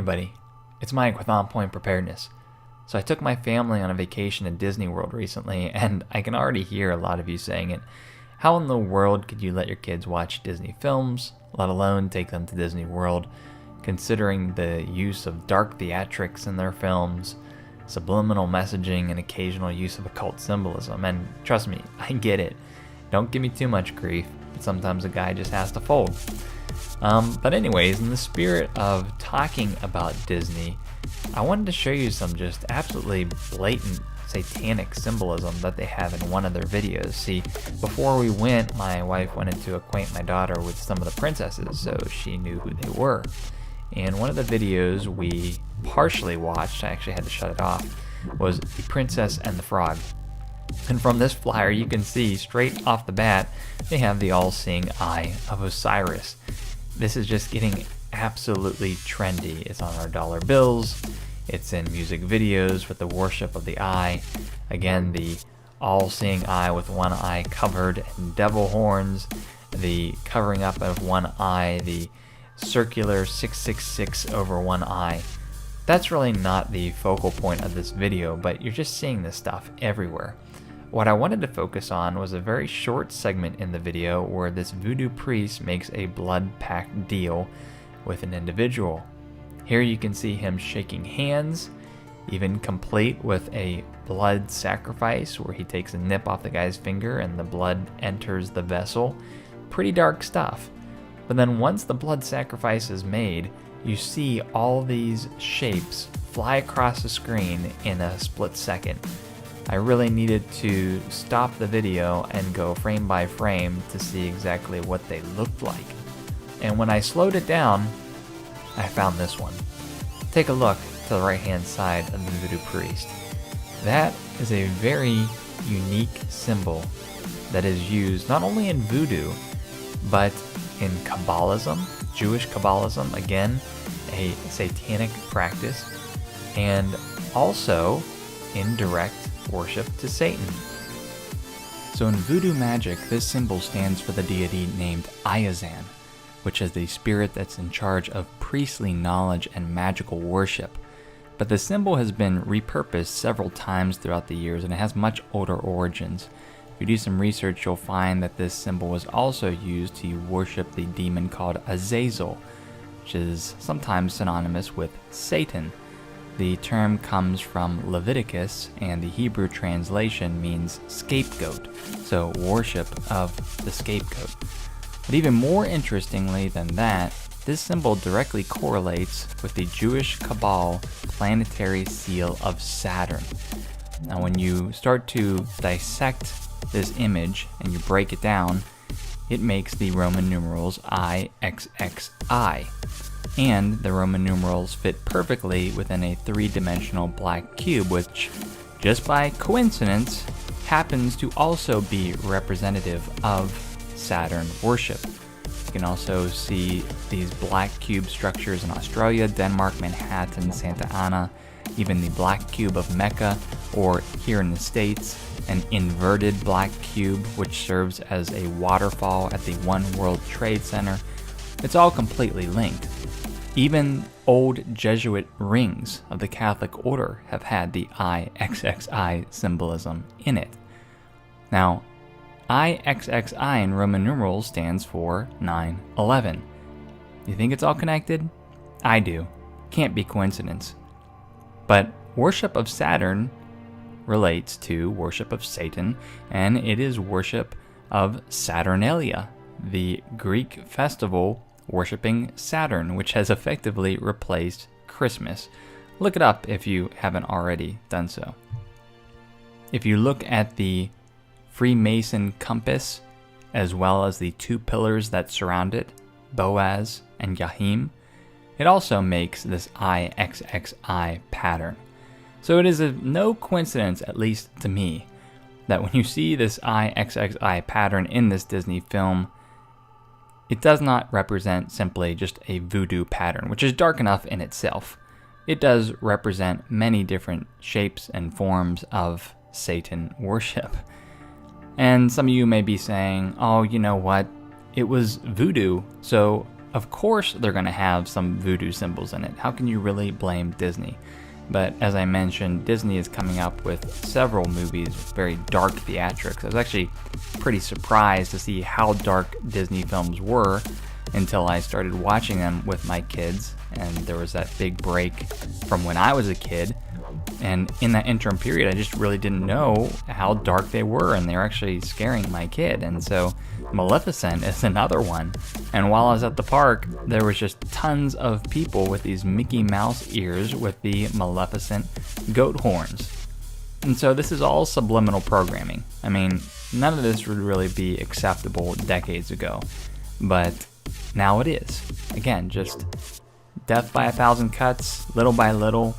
everybody, it's Mike with On Point Preparedness. So I took my family on a vacation to Disney World recently, and I can already hear a lot of you saying it. How in the world could you let your kids watch Disney films, let alone take them to Disney World, considering the use of dark theatrics in their films, subliminal messaging, and occasional use of occult symbolism? And trust me, I get it. Don't give me too much grief, but sometimes a guy just has to fold. But anyways, in the spirit of talking about Disney, I wanted to show you some just absolutely blatant satanic symbolism that they have in one of their videos. See, before we went, my wife wanted to acquaint my daughter with some of the princesses so she knew who they were. And one of the videos we partially watched, I actually had to shut it off, was The Princess and the Frog. And from this flyer, you can see straight off the bat, they have the all-seeing eye of Osiris. This is just getting absolutely trendy. It's on our dollar bills, it's in music videos with the worship of the eye. Again, the all-seeing eye with one eye covered in devil horns, the covering up of one eye, the circular 666 over one eye. That's really not the focal point of this video, but you're just seeing this stuff everywhere. What I wanted to focus on was a very short segment in the video where this voodoo priest makes a blood pact deal with an individual. Here you can see him shaking hands, even complete with a blood sacrifice where he takes a nip off the guy's finger and the blood enters the vessel. Pretty dark stuff. But then once the blood sacrifice is made, you see all these shapes fly across the screen in a split second. I really needed to stop the video and go frame by frame to see exactly what they looked like. And when I slowed it down, I found this one. Take a look to the right hand side of the voodoo priest. That is a very unique symbol that is used not only in voodoo, but in Kabbalism, Jewish Kabbalism, again, a satanic practice, and also in direct worship to Satan. So in voodoo magic, this symbol stands for the deity named Ayazan, which is the spirit that's in charge of priestly knowledge and magical worship. But the symbol has been repurposed several times throughout the years, and it has much older origins. If you do some research, you'll find that this symbol was also used to worship the demon called Azazel, which is sometimes synonymous with Satan. The term comes from Leviticus, and the Hebrew translation means scapegoat, so worship of the scapegoat. But even more interestingly than that, this symbol directly correlates with the Jewish Kabbalah planetary seal of Saturn. Now when you start to dissect this image and you break it down, it makes the Roman numerals IXXI. And the Roman numerals fit perfectly within a three-dimensional black cube, which, just by coincidence, happens to also be representative of Saturn worship. You can also see these black cube structures in Australia, Denmark, Manhattan, Santa Ana, even the black cube of Mecca, or here in the States, an inverted black cube which serves as a waterfall at the One World Trade Center. It's all completely linked. Even old Jesuit rings of the Catholic Order have had the IXXI symbolism in it. Now, IXXI in Roman numerals stands for 9/11. You think it's all connected? I do. Can't be coincidence. But worship of Saturn relates to worship of Satan, and it is worship of Saturnalia, the Greek festival worshiping Saturn, which has effectively replaced Christmas. Look it up if you haven't already done so. If you look at the Freemason compass, as well as the two pillars that surround it, Boaz and Yahim, it also makes this IXXI pattern. So it is no coincidence, at least to me, that when you see this IXXI pattern in this Disney film, it does not represent simply just a voodoo pattern, which is dark enough in itself. It does represent many different shapes and forms of Satan worship. And some of you may be saying, oh, you know what? It was voodoo, so Of course they're going to have some voodoo symbols in it. How can you really blame Disney? But as I mentioned, Disney is coming up with several movies with very dark theatrics. I was actually pretty surprised to see how dark Disney films were until I started watching them with my kids, and there was that big break from when I was a kid. And in that interim period, I just really didn't know how dark they were, and they were actually scaring my kid. And so Maleficent is another one. And while I was at the park, there was just tons of people with these Mickey Mouse ears with the Maleficent goat horns. And so this is all subliminal programming. I mean, none of this would really be acceptable decades ago, but now it is. Again, just death by a thousand cuts, little by little.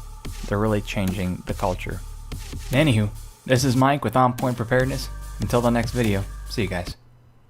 They're really changing the culture. Anywho, this is Mike with On Point Preparedness. Until the next video, see you guys.